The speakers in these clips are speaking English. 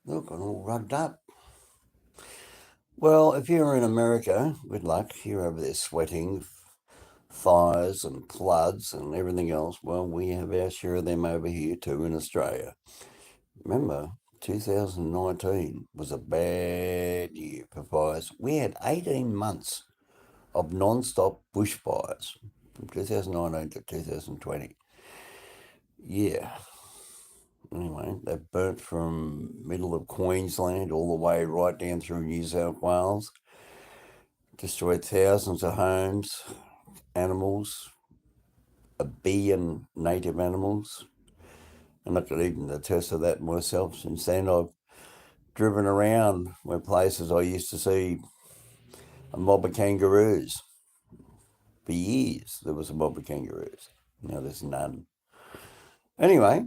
Look, I'm all rugged up. Well, if you're in America, good luck. You're over there sweating, fires and floods and everything else. Well, we have our share of them over here too in Australia. Remember, 2019 was a bad year for fires. We had 18 months of non-stop bushfires from 2019 to 2020. Yeah. Anyway, they burnt from middle of Queensland all the way right down through New South Wales, destroyed thousands of homes, animals, a billion native animals. I'm not going to even attest to that myself. Since then, I've driven around where places I used to see a mob of kangaroos. For years, there was a mob of kangaroos. Now there's none. Anyway,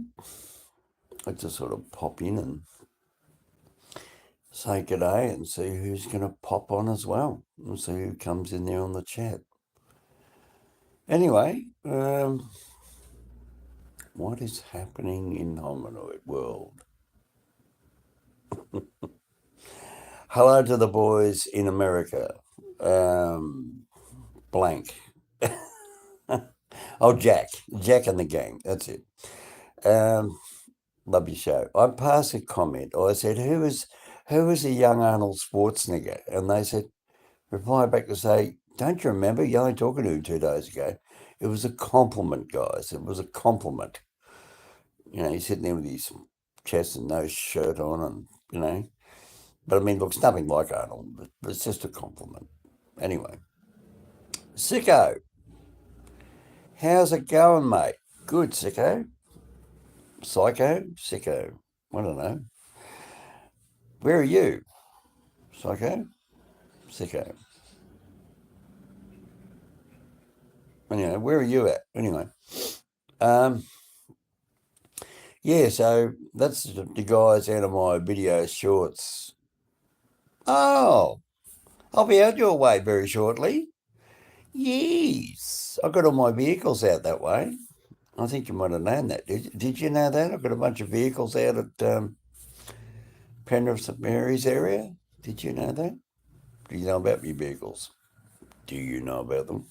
I just sort of pop in and say good day and see who's going to pop on as well and see who comes in there on the chat. Anyway, what is happening in the hominoid world? Hello to the boys in America. Blank. Oh, Jack and the gang. That's it. Love your show. I passed a comment. I said, who is a young Arnold Schwarzenegger? And they said, reply back to say, don't you remember? You only talking to him 2 days ago. It was a compliment, guys. It was a compliment. You know, he's sitting there with his chest and no shirt on, and you know. But I mean, looks nothing like Arnold. But it's just a compliment. Anyway, Sicko, how's it going, mate? Good, Sicko. Psycho, Sicko. I don't know. Where are you, Psycho? Sicko. Anyway, where are you at? Anyway, um, yeah. So that's the guys out of my video shorts. Oh, I'll be out your way very shortly. Yes, I got all my vehicles out that way. I think you might have known that. Did you know that? I've got a bunch of vehicles out at Penrith St Mary's area. Did you know that? Do you know about your vehicles? Do you know about them?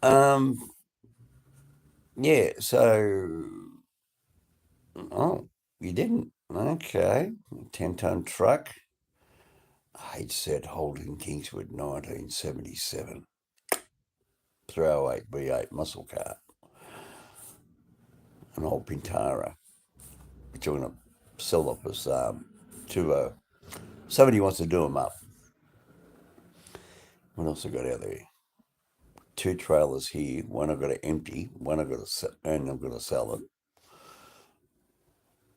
Um, yeah, so, oh, you didn't. Okay. 10-ton truck. H-set Holden Kingswood 1977. 308 V8 muscle car. An old Pintara, which I'm going to sell off as to somebody wants to do them up. What else I got out there? 2 trailers here. One I've got to empty. One I've got to and I've got to sell it.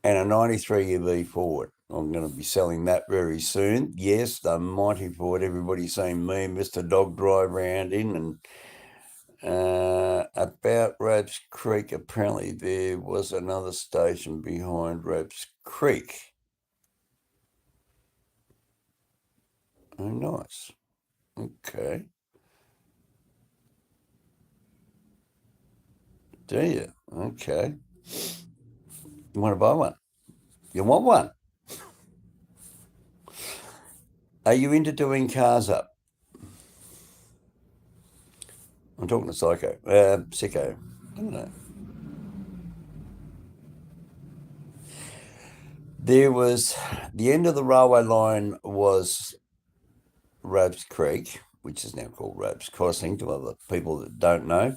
And a 93 EV Ford. I'm going to be selling that very soon. Yes, the mighty Ford. Everybody's saying me, Mr. Dog, drive around in. And about Rapes Creek, apparently there was another station behind Rapes Creek. Oh, nice. Okay. Do you? Okay. You want to buy one? You want one? Are you into doing cars up? I'm talking to Psycho. Sicko. I don't know. There was the end of the railway line was Ropes Creek, which is now called Ropes Crossing to other people that don't know.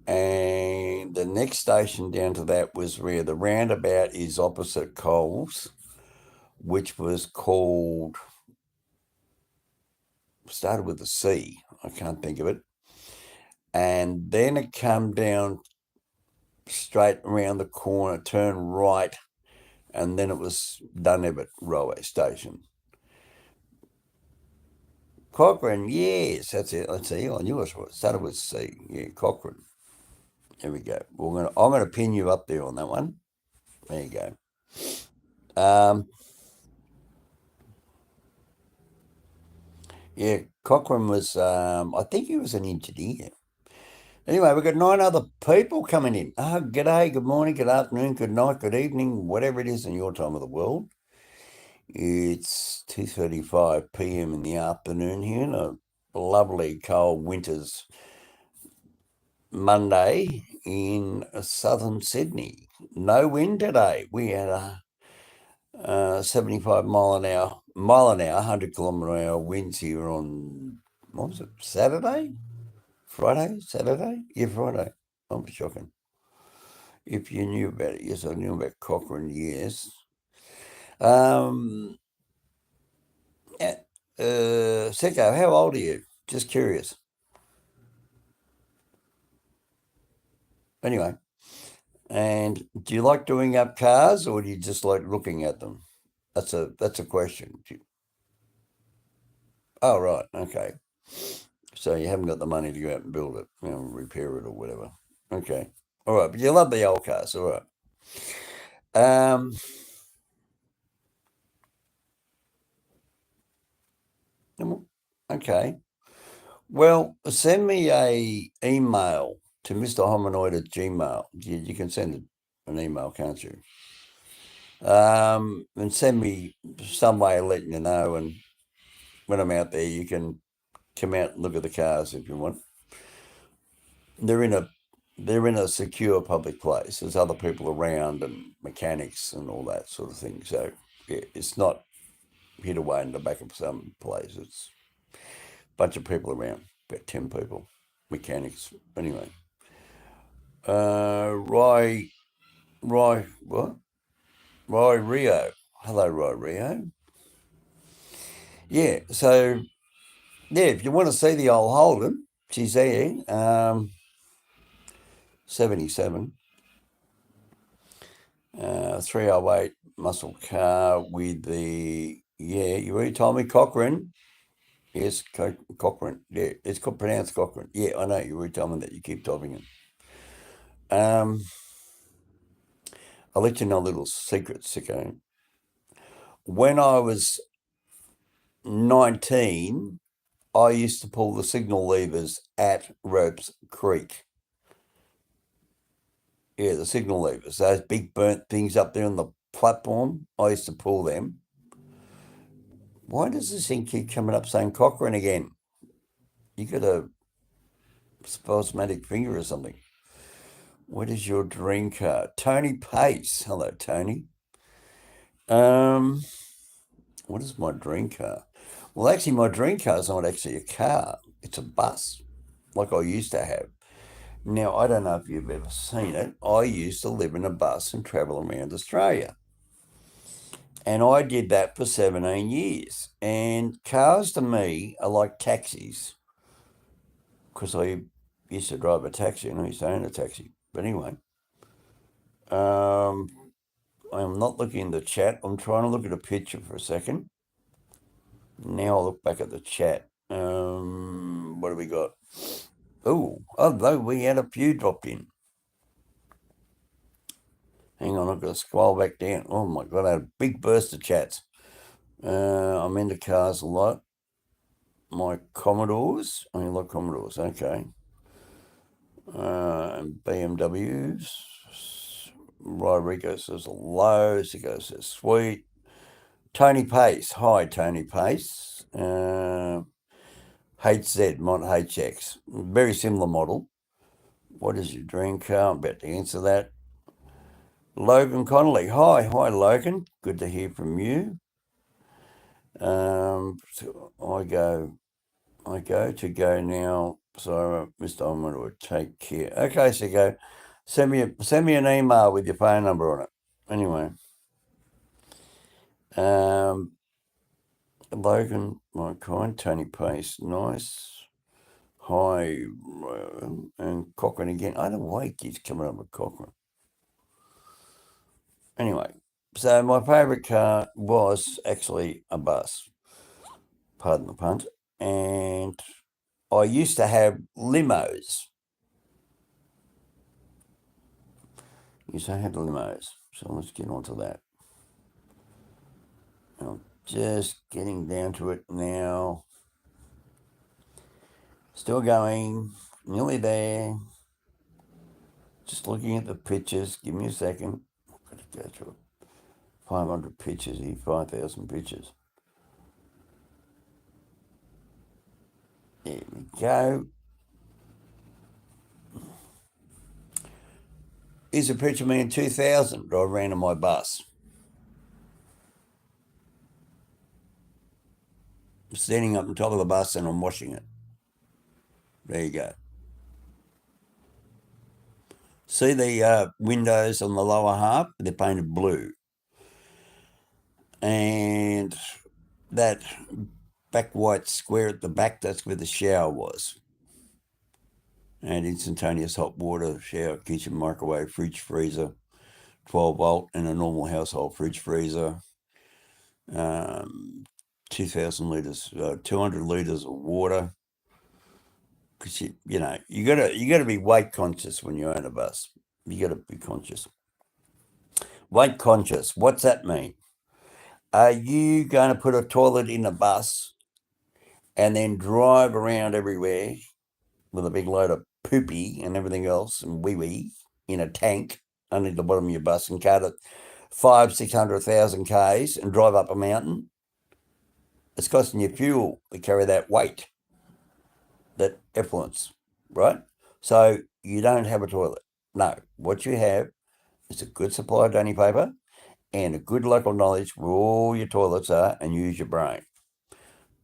And the next station down to that was where the roundabout is opposite Coles, which was called, started with a C. I can't think of it. And then it come down straight around the corner, turn right, and then it was Dunebit Railway Station. Cochrane, yes, that's it. Let's see. I knew it started with C. Yeah, Cochrane. There we go. I'm gonna pin you up there on that one. There you go. Um, yeah, Cochrane was. I think he was an engineer. Anyway, we've got 9 other people coming in. Oh, g'day, good morning, good afternoon, good night, good evening, whatever it is in your time of the world. It's 2:35 p.m. in the afternoon here in a lovely cold winter's Monday in southern Sydney. No wind today. We had a 75 mile an hour, 100 km/h winds here on, what was it, Saturday? Friday? Saturday? Yeah, Friday. I'm shocking. If you knew about it, yes, I knew about Cochrane, yes. Um, Seko, how old are you? Just curious. Anyway, and do you like doing up cars or do you just like looking at them? That's a question. Oh, right, okay. So you haven't got the money to go out and build it, repair it or whatever. Okay, all right, but you love the old cars, all right. Okay. Well, send me a email to mrhominoid@gmail. You can send an email, can't you? And send me some way of letting you know. And when I'm out there, you can come out and look at the cars if you want. They're in a secure public place. There's other people around and mechanics and all that sort of thing. So yeah, it's not hid away in the back of some place. It's a bunch of people around, about 10 people, mechanics. Anyway. What? Roy Rio. Hello, Roy Rio. Yeah, so, yeah, if you want to see the old Holden, she's there, 77, 308 muscle car with the, yeah, you already told me Cochrane. Yes, Cochrane. Yeah, it's pronounced Cochrane. Yeah, I know, you already told me that. You keep topping it. I'll let you know a little secret, sicko. When I was 19, I used to pull the signal levers at Ropes Creek. Yeah, the signal levers, those big burnt things up there on the platform. I used to pull them. Why does this thing keep coming up saying Cochrane again? You got a spasmodic finger or something. What is your dream car? Tony Pace. Hello, Tony. Um, what is my dream car? Well, actually, my dream car is not actually a car. It's a bus, like I used to have. Now, I don't know if you've ever seen it. I used to live in a bus and travel around Australia. And I did that for 17 years. And cars to me are like taxis because I used to drive a taxi and I used to own a taxi. But anyway, um, I'm not looking in the chat. I'm trying to look at a picture for a second. Now I'll look back at the chat. What do we got? Oh, although we had a few dropped in. Hang on, I've got to scroll back down. Oh my God, I had a big burst of chats. I'm into cars a lot. My Commodores. I like Commodores, okay. BMWs. Rodrigo says hello. Sigo says sweet. Tony Pace. Hi, Tony Pace. HZ, not HX. Very similar model. What is your dream car? I'm about to answer that. Logan Connolly. Hi, Logan. Good to hear from you. So I go now. So, Mr. I'm going to take care. Okay, so go. Send me an email with your phone number on it. Anyway, Logan, my kind, Tony Pace, nice. Hi, and Cochrane again. I don't know why he keeps coming up with Cochrane. Anyway, so my favourite car was actually a bus. Pardon the pun. And I used to have limos. Used to have limos. So let's get on to that. I'm just getting down to it now. Still going. Nearly there. Just looking at the pictures. Give me a second. I've got to go through 500 pictures here, 5,000 pictures. There we go. Here's a picture of me in 2000. I ran on my bus. I'm standing up on top of the bus and I'm washing it. There you go. See the windows on the lower half? They're painted blue. And that back white square at the back, that's where the shower was. And instantaneous hot water, shower, kitchen, microwave, fridge, freezer, 12 volt, and a normal household fridge, freezer. 2,000 litres, 200 litres of water. Because you gotta be weight conscious when you own a bus. You gotta be conscious. Weight conscious. What's that mean? Are you going to put a toilet in a bus and then drive around everywhere with a big load of poopy and everything else and wee wee in a tank under the bottom of your bus and cart it 500,000-600,000 k's and drive up a mountain? It's costing you fuel to carry that weight, that effluence, right? So you don't have a toilet. No, what you have is a good supply of dunny paper and a good local knowledge where all your toilets are, and use your brain.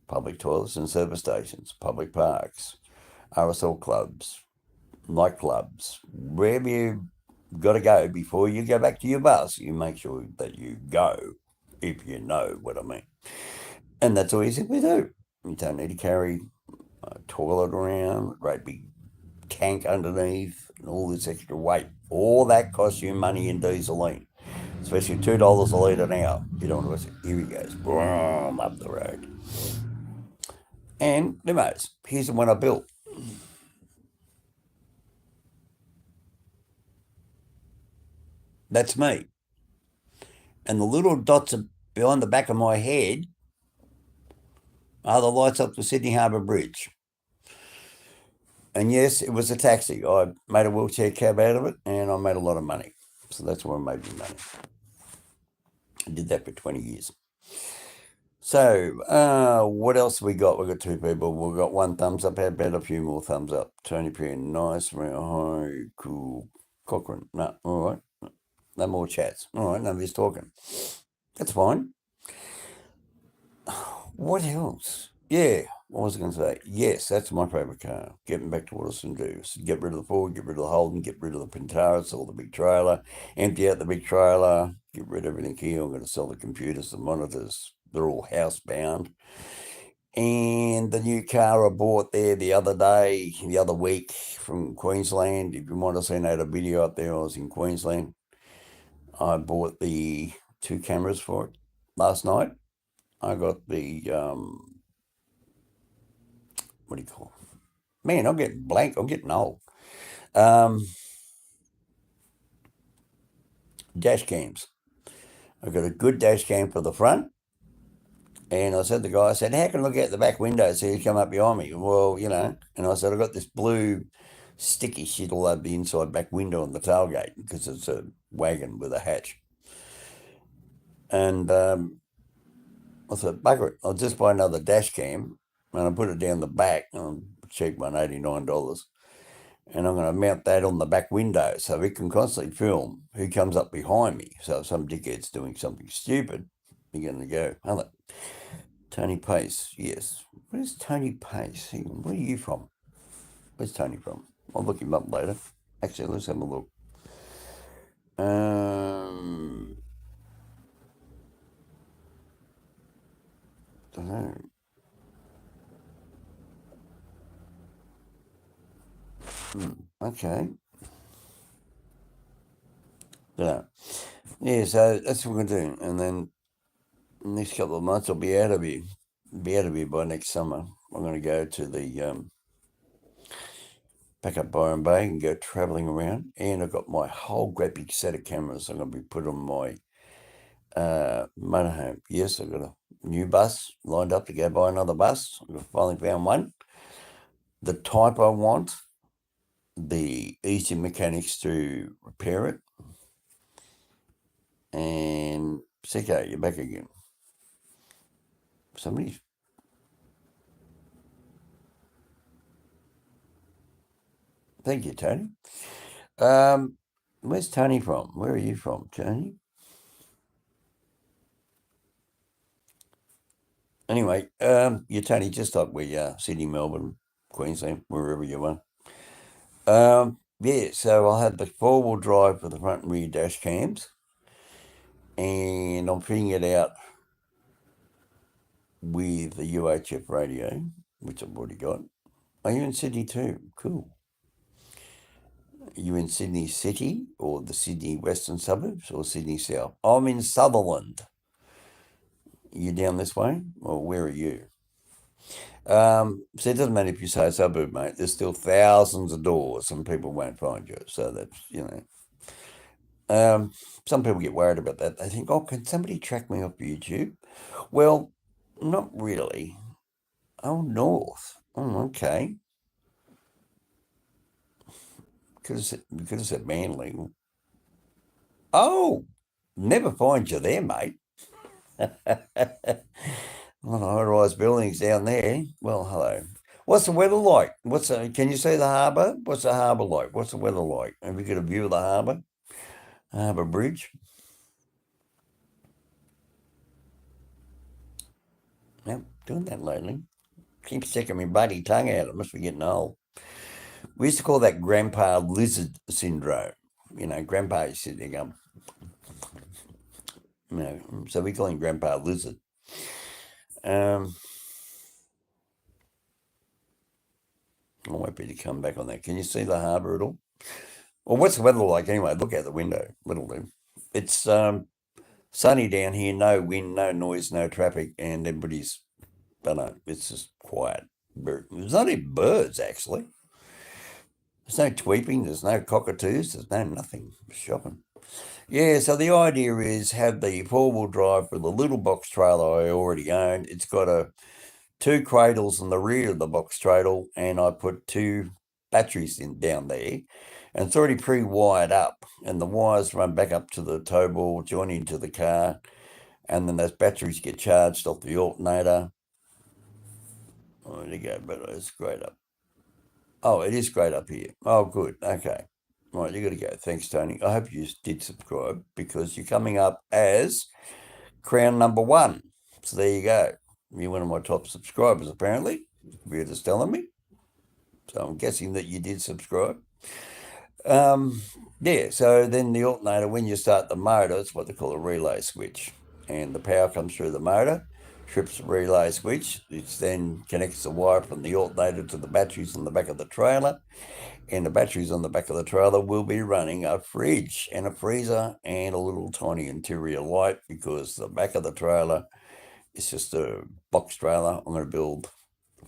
Public toilets and service stations, public parks, RSL clubs, nightclubs, wherever you got to go before you go back to your bus, you make sure that you go, if you know what I mean. And that's all you simply do. You don't need to carry a toilet around, a great big tank underneath, and all this extra weight. All that costs you money in dieseline, especially $2 a litre now. You don't want to. Here he goes, boom, up the road. And limos. Here's the one I built. That's me. And the little dots behind the back of my head are the lights up the Sydney Harbour Bridge. And yes, it was a taxi. I made a wheelchair cab out of it and I made a lot of money. So that's where I made my money. I did that for 20 years. So, what else we got? We got two people. We've got one thumbs up. How about a few more thumbs up? Tony Perry, nice. Hi, cool. Cochrane, no, all right. No more chats. All right, nobody's talking. That's fine. What else? Yeah, what was I going to say? Yes, that's my favourite car. Getting back to what I was going to do. So get rid of the Ford, get rid of the Holden, get rid of the Pintara, sell the big trailer, empty out the big trailer, get rid of everything here. I'm going to sell the computers, the monitors. They're all housebound. And the new car I bought there the other week from Queensland. If you might have seen, I had a video up there. I was in Queensland. I bought the 2 cameras for it last night. I got the what do you call it? Man, I'm getting blank. I'm getting old. Dash cams. I've got a good dash cam for the front. And I said to the guy, I said, how can I look out the back window so you come up behind me? Well, and I said, I got this blue sticky shit all over the inside back window on the tailgate because it's a wagon with a hatch. And I thought, bugger it, I'll just buy another dash cam and I put it down the back, cheap one, $89. And I'm going to mount that on the back window so it can constantly film who comes up behind me. So if some dickhead's doing something stupid, you're going to go, hello. Tony Pace, yes. Where's Tony Pace? Where are you from? Where's Tony from? I'll look him up later. Actually, let's have a look. Don't know. Okay. Yeah, so that's what we're doing. And then next couple of months I'll be out of here. Be out of here by next summer. I'm going to go to the back up Byron Bay and go travelling around. And I've got my whole great big set of cameras I'm going to be put on my motorhome. Yes, I've got a new bus lined up to go buy another bus. I've finally found one. The type I want, the easy mechanics to repair it. And Sicko, you're back again. Somebody's. Thank you, Tony. Where's Tony from? Where are you from, Tony? Anyway, you're Tony, just like we are, Sydney, Melbourne, Queensland, wherever you are. Yeah, so I'll have the four-wheel drive for the front and rear dash cams, and I'm fitting it out with the UHF radio, which I've already got. Are you in Sydney too? Cool. Are you in Sydney City or the Sydney Western Suburbs or Sydney South? I'm in Sutherland. You down this way? Or where are you? So it doesn't matter if you say suburb, mate. There's still thousands of doors and people won't find you. So that's. Some people get worried about that. They think, oh, can somebody track me off YouTube? Well, not really. Oh, north. Oh, okay. You could have said Manly. Oh, never find you there, mate. On high-rise buildings down there. Well, hello. What's the weather like? Can you see the harbour? What's the harbour like? What's the weather like? Have you got a view of the harbour bridge? Yep, doing that lately. Keep sticking my bloody tongue out. I must be getting old. We used to call that grandpa lizard syndrome. Grandpa is sitting there going, so we call him grandpa lizard. Um, I won't be to come back on that. Can you see the harbour at all? Well, what's the weather like anyway? Look out the window. What'll do? It's sunny down here, no wind, no noise, no traffic, and everybody's, I don't know, it's just quiet. There's not even birds, actually. There's no tweeping, there's no cockatoos, there's no nothing. Shopping. Yeah, so the idea is have the four-wheel drive for the little box trailer I already owned. It's got two cradles in the rear of the box trailer, and I put two batteries in down there, and it's already pre-wired up, and the wires run back up to the tow ball, join into the car, and then those batteries get charged off the alternator. Oh, there you go, but it's great up. Oh, it is great up here. Oh, good. Okay. Right, you got to go. Thanks, Tony. I hope you did subscribe because you're coming up as crown number one. So there you go. You're one of my top subscribers, apparently. You're just telling me. So I'm guessing that you did subscribe. Yeah, so then the alternator, when you start the motor, it's what they call a relay switch. And the power comes through the motor, trips the relay switch, which then connects the wire from the alternator to the batteries on the back of the trailer. And the batteries on the back of the trailer will be running a fridge and a freezer and a little tiny interior light because the back of the trailer is just a box trailer. I'm going to build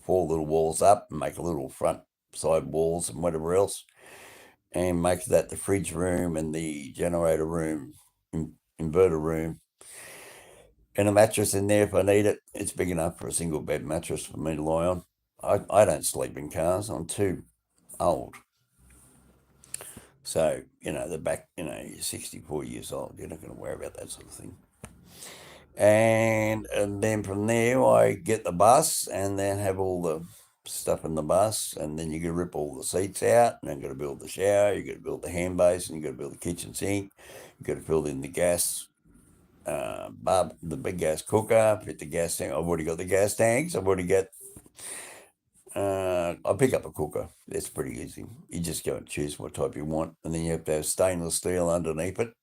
four little walls up and make a little front side walls and whatever else and make that the fridge room and the generator room, inverter room, and a mattress in there if I need it. It's big enough for a single bed mattress for me to lie on. I don't sleep in cars. I'm too old. So, the back, you're 64 years old. You're not going to worry about that sort of thing. And then from there, I get the bus and then have all the stuff in the bus. And then you got to rip all the seats out. And then you got to build the shower. You got to build the hand basin. You got to build the kitchen sink. You got to fill in the gas, the big gas cooker, fit the gas tank. I've already got the gas tanks. I've already got I'll pick up a cooker. It's pretty easy. You just go and choose what type you want, and then you have to have stainless steel underneath it.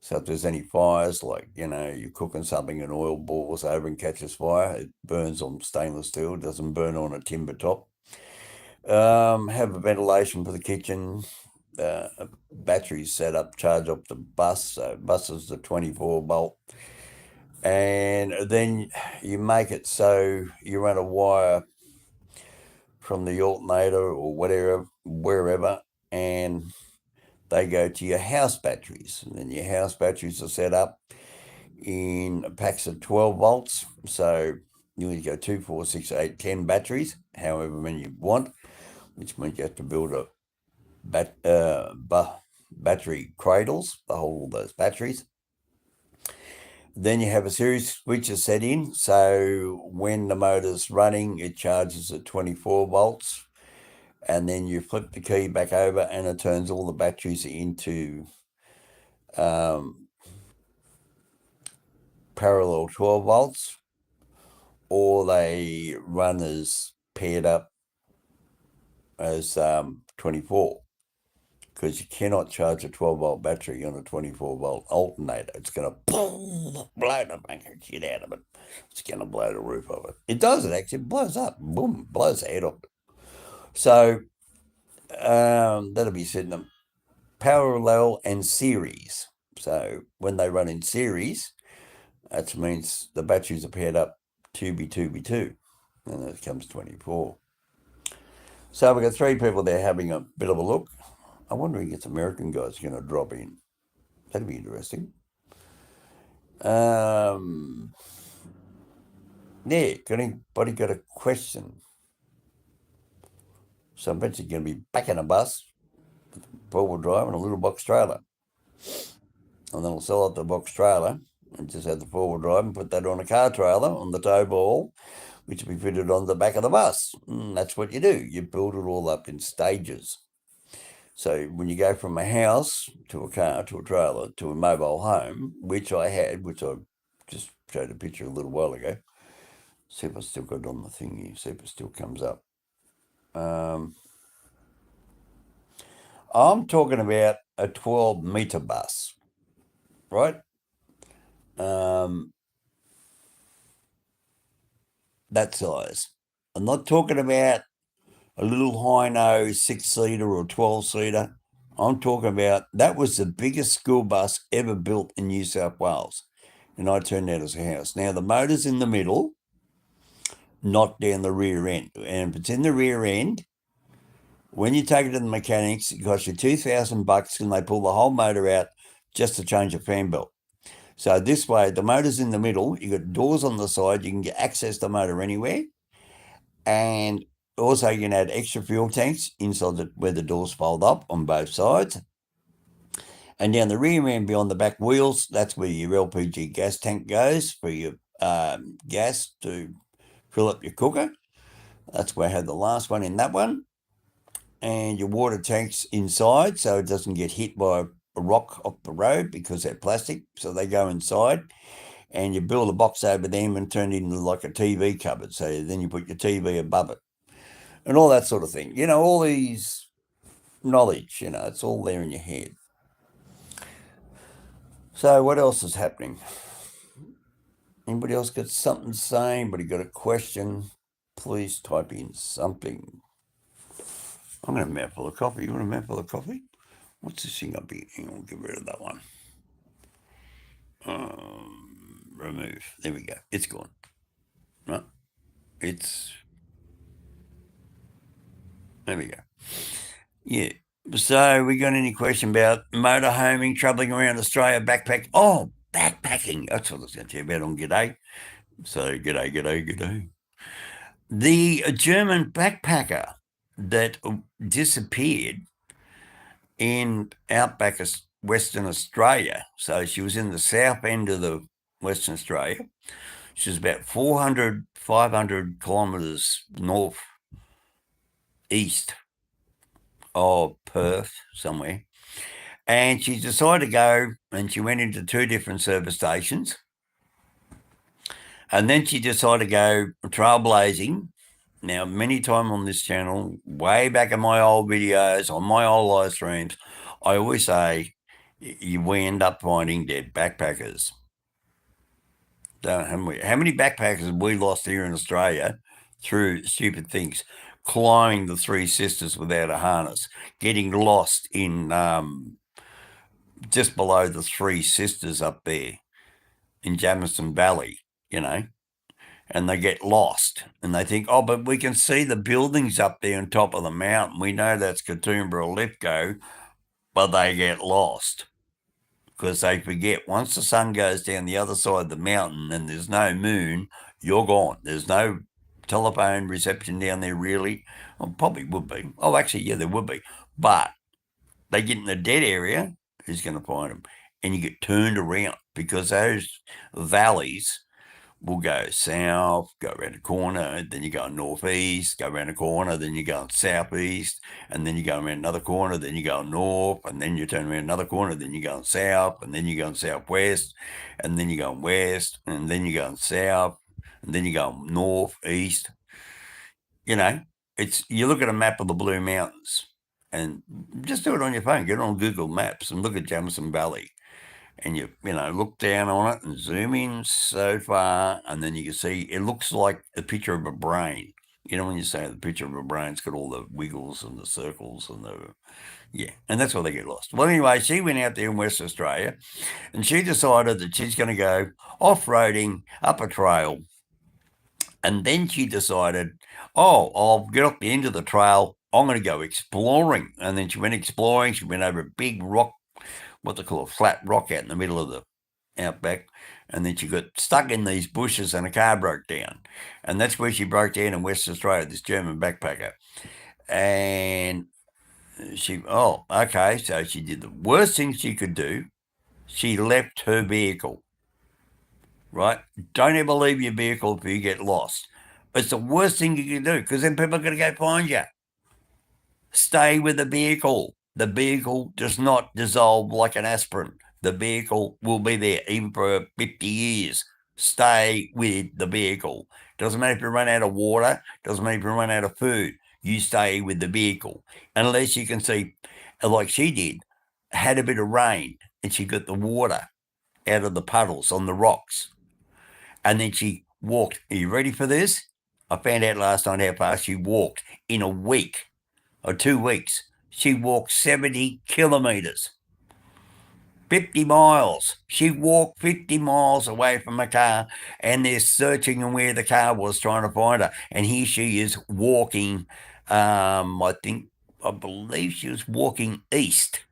So if there's any fires, like you're cooking something and oil boils over and catches fire, it burns on stainless steel. It doesn't burn on a timber top. Have a ventilation for the kitchen. Batteries set up, charge up the bus. So bus is the 24 volt, and then you make it so you run a wire from the alternator or whatever, wherever, and they go to your house batteries. And then your house batteries are set up in packs of 12 volts. So you need to go 2, 4, 6, 8, 10 batteries, however many you want, which means you have to build battery cradles, they hold all those batteries. Then you have a series switches set in, so when the motor's running, it charges at 24 volts, and then you flip the key back over and it turns all the batteries into um, parallel 12 volts, or they run as paired up as 24, because you cannot charge a 12-volt battery on a 24-volt alternator. It's going to blow the fucking shit out of it. It's going to blow the roof off it. It does it, actually. It blows up. Boom, blows the head off it. So that'll be sitting in parallel and series. So when they run in series, that means the batteries are paired up 2B2B2, and it comes 24. So we've got three people there having a bit of a look. I wonder if it's American guys going to drop in. That'd be interesting. Yeah, got anybody got a question? So I bet you're going to be back in a bus, four-wheel drive and a little box trailer. And then I'll sell out the box trailer and just have the four-wheel drive and put that on a car trailer on the tow ball, which will be fitted on the back of the bus. And that's what you do. You build it all up in stages. So when you go from a house to a car to a trailer to a mobile home, which I had, which I just showed a picture a little while ago. See if I still got it on the thing here. See if it still comes up. I'm talking about a 12-metre bus, right? That size. I'm not talking about a little Hino 6-seater or 12-seater. I'm talking about that was the biggest school bus ever built in New South Wales. And I turned that as a house. Now, the motor's in the middle, not down the rear end. And if it's in the rear end, when you take it to the mechanics, it costs you $2,000 and they pull the whole motor out just to change a fan belt. So this way, the motor's in the middle. You got doors on the side. You can get access the motor anywhere. And also you can add extra fuel tanks inside where the doors fold up on both sides. And down the rear end beyond the back wheels, that's where your LPG gas tank goes for your gas to fill up your cooker. That's where I had the last one in that one. And your water tanks inside so it doesn't get hit by a rock off the road because they're plastic. So they go inside and you build a box over them and turn it into like a TV cupboard. So then you put your TV above it and all that sort of thing. You know, all these knowledge, you know, it's all there in your head. So what else is happening? Anybody else got something to say? Anybody got a question? Please type in something. I'm going to have a mouthful of coffee. You want a mouthful of coffee? What's this thing up here? Hang on, get rid of that one. Remove. There we go. It's gone. No, it's... There we go. Yeah. So we got any question about motorhoming, travelling around Australia, backpack? Oh, backpacking. That's what I was going to tell you about on Gidday. So Gidday. The German backpacker that disappeared in outback Western Australia. So she was in the south end of the Western Australia. She's about 400, 500 kilometres north east of Perth somewhere. And she decided to go and she went into two different service stations. And then she decided to go trailblazing. Now, many times on this channel, way back in my old videos, on my old live streams, I always say we end up finding dead backpackers. Don't we? How many backpackers have we lost here in Australia through stupid things? Climbing the Three Sisters without a harness, getting lost in just below the Three Sisters up there in Jamison Valley, you know, and they get lost and they think, oh, but we can see the buildings up there on top of the mountain. We know that's Katoomba or Lithgow, but they get lost because they forget once the sun goes down the other side of the mountain and there's no moon, you're gone. There's no telephone reception down there really. Well, probably would be. Oh, actually, yeah, there would be. But they get in the dead area, who's going to find them? And you get turned around because those valleys will go south, go around the corner, then you go northeast, go around the corner, then you go southeast, and then you go around another corner, then you go north, and then you turn around another corner, then you go south, and then you go southwest, and then you go west, and then you go south, and then you go northeast. You know, it's you look at a map of the Blue Mountains, and just do it on your phone. Get on Google Maps and look at Jamison Valley, and you look down on it and zoom in so far, and then you can see it looks like a picture of a brain. You know when you say the picture of a brain, it's got all the wiggles and the circles and and that's why they get lost. Well, anyway, she went out there in West Australia, and she decided that she's going to go off-roading up a trail, and then she decided, oh, I'll get off the end of the trail. I'm going to go exploring, and then she went exploring. She went over a big rock, what they call a flat rock out in the middle of the outback, and then she got stuck in these bushes and a car broke down, and that's where she broke down in West Australia, this German backpacker. And okay, so she did the worst thing she could do. She left her vehicle, right? Don't ever leave your vehicle if you get lost. It's the worst thing you can do because then people are going to go find you. Stay with the vehicle. The vehicle does not dissolve like an aspirin. The vehicle will be there even for 50 years. Stay with the vehicle. Doesn't matter if you run out of water, doesn't matter if you run out of food. You stay with the vehicle. Unless you can see, like she did, had a bit of rain and she got the water out of the puddles on the rocks. And then she walked. Are you ready for this? I found out last night how far she walked in a week or 2 weeks. She walked 70 kilometres, 50 miles. She walked 50 miles away from her car, and they're searching where the car was, trying to find her. And here she is walking, I believe she was walking east.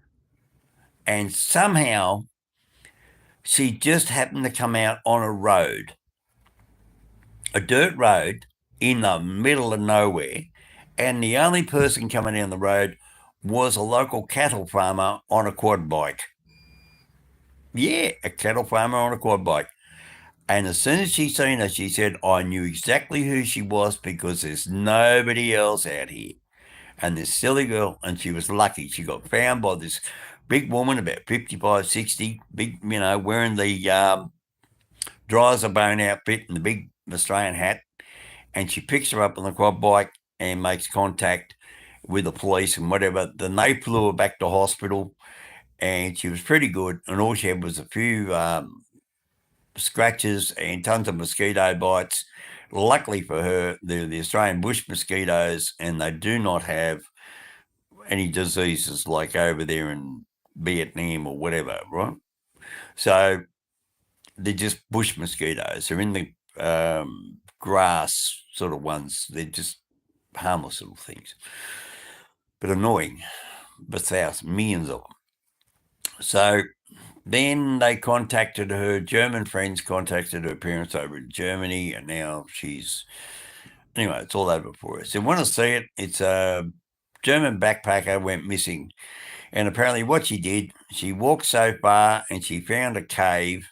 And somehow she just happened to come out on a road, a dirt road in the middle of nowhere. And the only person coming down the road was a local cattle farmer on a quad bike. Yeah, a cattle farmer on a quad bike. And as soon as she seen her, she said, I knew exactly who she was because there's nobody else out here. And this silly girl, and she was lucky. She got found by this big woman, about 55, 60, big, wearing the dries a bone outfit and the big Australian hat. And she picks her up on the quad bike and makes contact with the police and whatever. Then they flew her back to hospital, and she was pretty good. And all she had was a few scratches and tons of mosquito bites. Luckily for her, they're the Australian bush mosquitoes, and they do not have any diseases like over there in Vietnam or whatever, right? So they're just bush mosquitoes. They're in the grass sort of ones. They're just harmless little things, but annoying. But millions of them. So then they contacted her, German friends contacted her parents over in Germany, and now anyway, it's all over for us. So want to see it? It's a German backpacker went missing. And apparently what she did, she walked so far and she found a cave,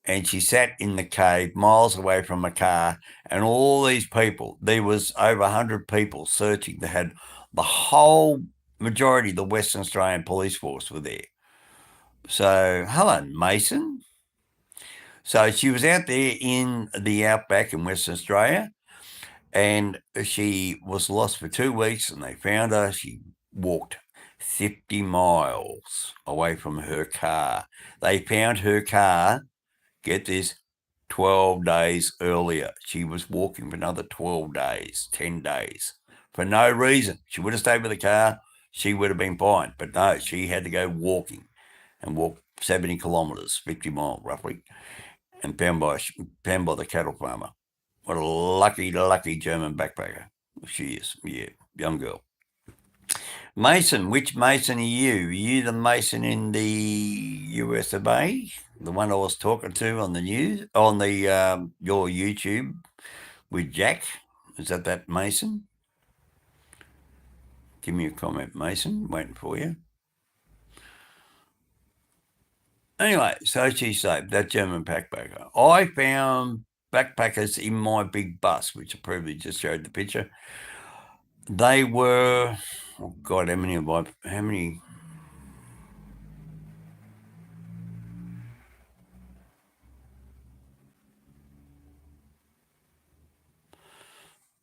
and she sat in the cave miles away from a car, and all these people, there was over 100 people searching. They had the whole majority of the Western Australian police force were there. So, hello, Mason. So she was out there in the outback in Western Australia, and she was lost for 2 weeks, and they found her. She walked 50 miles away from her car. They found her car, get this, 12 days earlier. She was walking for another 12 days, 10 days, for no reason. She would have stayed with the car. She would have been fine. But no, she had to go walking and walk 70 kilometres, 50 miles roughly, and found by the cattle farmer. What a lucky, lucky German backpacker she is. Yeah, young girl. Mason, which Mason are you? Are you the Mason in the US of A? The one I was talking to on the news, on the your YouTube with Jack? Is that Mason? Give me a comment, Mason. Waiting for you. Anyway, so she said, that German backpacker. I found backpackers in my big bus, which I probably just showed the picture. They were, oh God, how many?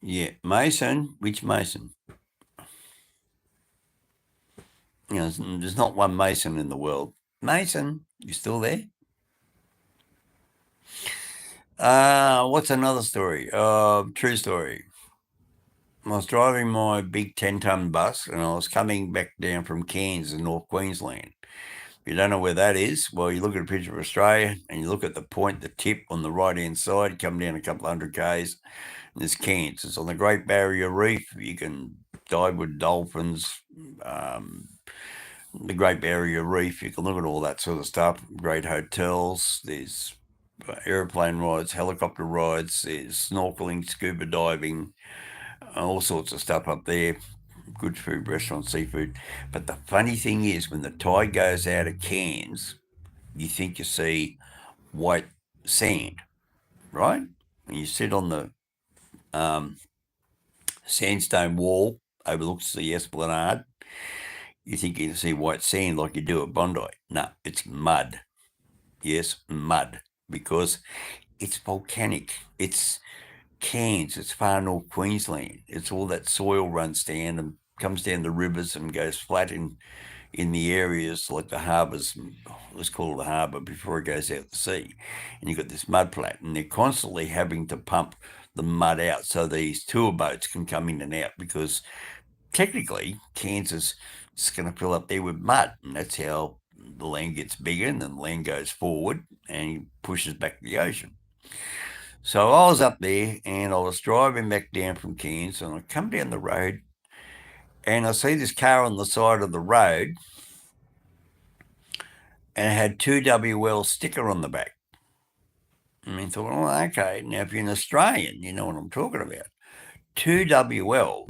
Yeah, Mason, which Mason? There's not one Mason in the world. Mason, you still there? What's another story? True story. I was driving my big 10-ton bus and I was coming back down from Cairns in North Queensland. If you don't know where that is, well, you look at a picture of Australia and you look at the point, the tip on the right-hand side, come down a couple of hundred Ks, and there's Cairns. It's on the Great Barrier Reef. You can dive with dolphins, the Great Barrier Reef. You can look at all that sort of stuff. Great hotels. There's airplane rides, helicopter rides. There's snorkeling, scuba diving, all sorts of stuff up there. Good food, restaurants, seafood. But the funny thing is, when the tide goes out of Cairns, you think you see white sand, right? When you sit on the um, sandstone wall, overlooks the esplanade, you think you can see white sand like you do at Bondi. No, it's mud. Yes, mud. Because it's volcanic. It's Cairns, it's far north Queensland. It's all that soil runs down and comes down the rivers and goes flat in the areas like the harbours, let's call it the harbour before it goes out to sea. And you've got this mud flat, and they're constantly having to pump the mud out so these tour boats can come in and out because technically Kansas is going to fill up there with mud, and that's how the land gets bigger and then the land goes forward and pushes back the ocean. So I was up there and I was driving back down from Cairns and I come down the road and I see this car on the side of the road and it had 2WL sticker on the back. And I thought, oh, okay, now if you're an Australian, you know what I'm talking about. 2WL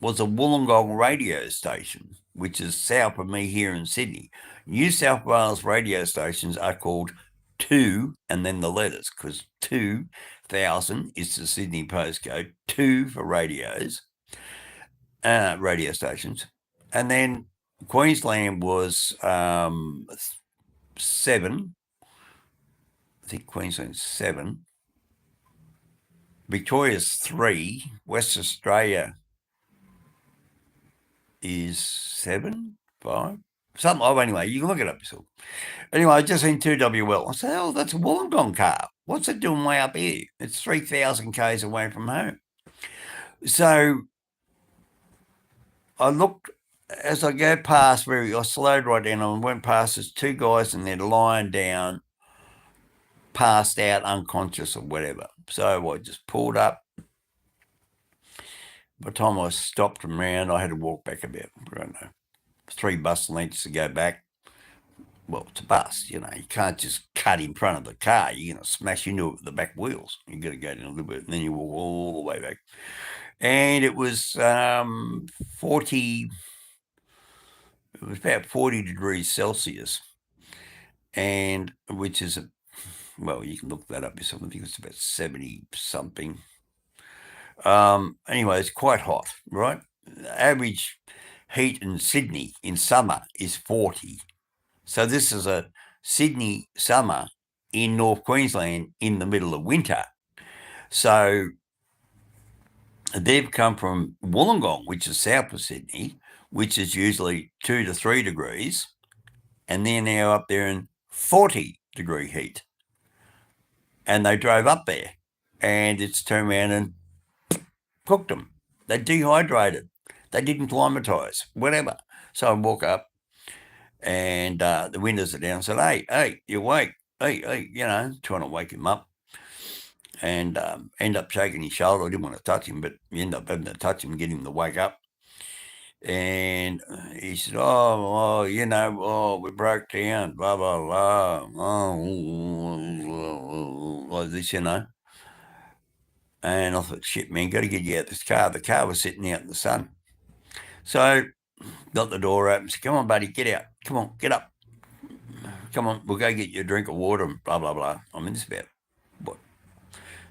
was a Wollongong radio station, which is south of me here in Sydney. New South Wales radio stations are called 2 and then the letters, because 2000 is the Sydney postcode, 2 for radio stations. And then Queensland was 7. I think Queensland's 7. Victoria's 3. West Australia is 7, 5. Something. Oh, anyway, you can look it up yourself. Anyway, I just seen 2WL. I said, oh, that's a Wollongong car. What's it doing way up here? It's 3,000 Ks away from home. So I looked as I go past I slowed right down and went past. There's two guys and they're lying down, passed out, unconscious or whatever. So I just pulled up. By the time I stopped them around, I had to walk back about, I don't know, 3 bus lengths to go back. Well, it's a bus, you can't just cut in front of the car. You're going to smash into the back wheels. You've got to go down a little bit and then you walk all the way back. And it was 40, it was about 40 degrees Celsius, and which is, well, you can look that up yourself. I think it's about 70 something. Anyway, it's quite hot, right? Average heat in Sydney in summer is 40. So this is a Sydney summer in North Queensland in the middle of winter. So they've come from Wollongong, which is south of Sydney, which is usually 2 to 3 degrees, and they're now up there in 40-degree heat. And they drove up there, and it's turned around and cooked them. They dehydrated. They didn't climatise, whatever. So I walk up, and the windows are down. I said, hey, you awake? Hey, trying to wake him up. And end up shaking his shoulder. I didn't want to touch him, but you end up having to touch him and get him to wake up. And he said, we broke down, blah, blah, blah, like this, And I thought, shit, man, got to get you out of this car. The car was sitting out in the sun. So got the door open, said, come on, buddy, get out. Come on, get up. come on, we'll go get you a drink of water and blah, blah, blah. I mean, this is about, what,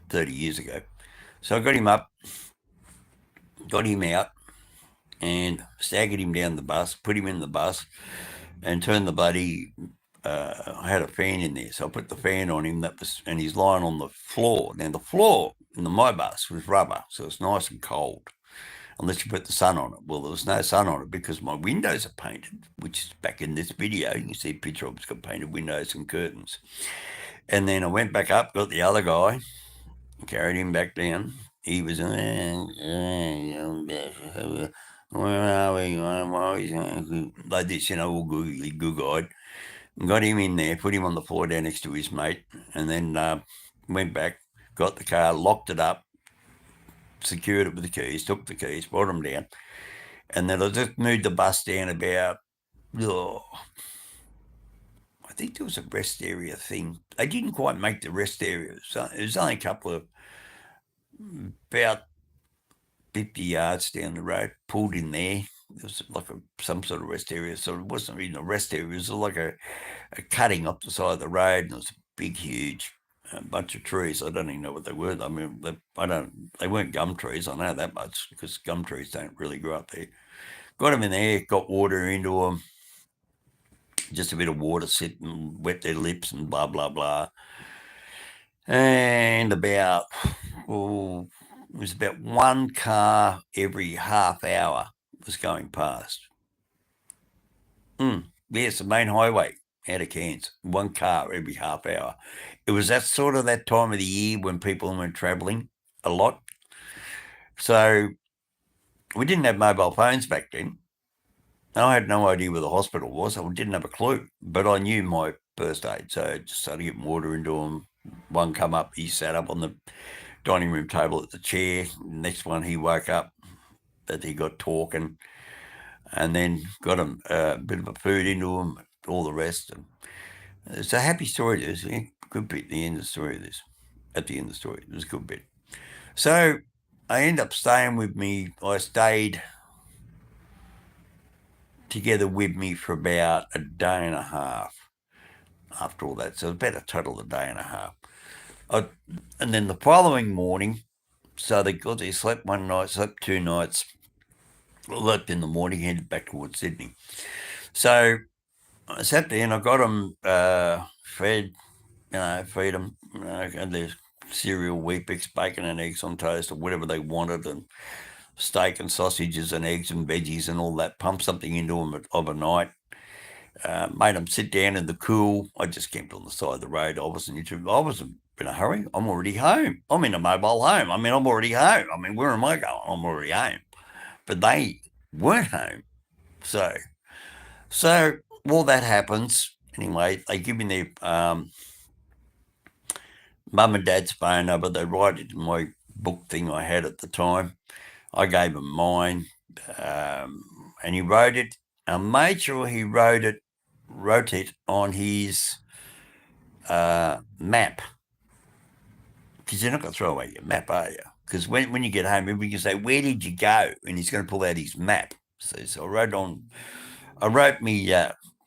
30 years ago. So I got him up, got him out, and staggered him down the bus, put him in the bus, and turned the bloody. I had a fan in there, so I put the fan on him. And he's lying on the floor. Now the floor in my bus was rubber, so it's nice and cold, unless you put the sun on it. Well, there was no sun on it because my windows are painted, which is back in this video. You can see a picture of it's got painted windows and curtains. And then I went back up, got the other guy, carried him back down. He was where are we? Like this, all googly goo-eyed. Got him in there, put him on the floor down next to his mate, and then went back, got the car, locked it up, secured it with the keys, took the keys, brought them down, and then I just moved the bus down about, I think there was a rest area thing. They didn't quite make the rest area. So it was only a couple of, about 50 yards down the road, pulled in there. There was like some sort of rest area. So it wasn't even a rest area. It was like a cutting up the side of the road, and it was a big, huge bunch of trees. I don't even know what they were. I mean, they weren't gum trees. I know that much because gum trees don't really grow up there. Got them in there, got water into them, just a bit of water, sit and wet their lips and blah, blah, blah. And about, it was about one car every half hour was going past. Yes, the main highway out of Cairns, one car every half hour. It was that sort of that time of the year when people went travelling a lot. So we didn't have mobile phones back then. I had no idea where the hospital was. I didn't have a clue, but I knew my first aid. So I just started getting water into him. One come up, he sat up on the dining room table at the chair. Next one, he woke up, that he got talking, and then got him a bit of a food into him, all the rest. And it's a happy story. There's a good bit at the end of the story of this. At the end of the story, there's a good bit. So I ended up staying with me. I stayed together with me for about a day and a half after all that. So it was about a total of a day and a half. And then the following morning, so they slept one night, slept 2 nights, left in the morning, headed back towards Sydney. So I sat there and I got them fed, feed them, and their cereal, Weet-Bix, bacon and eggs on toast or whatever they wanted, and steak and sausages and eggs and veggies and all that, pumped something into them overnight. Made them sit down in the cool. I just camped on the side of the road. I wasn't in a hurry. I'm already home. I'm in a mobile home. I mean, I'm already home. I mean, where am I going? I'm already home. But they weren't home. So all that happens. Anyway, they give me their mum and dad's phone number. They write it in my book thing I had at the time. I gave him mine, and he wrote it. I made sure he wrote it on his map, because you're not going to throw away your map, are you? Because when you get home, everybody can say, "Where did you go?" And he's going to pull out his map. So I wrote me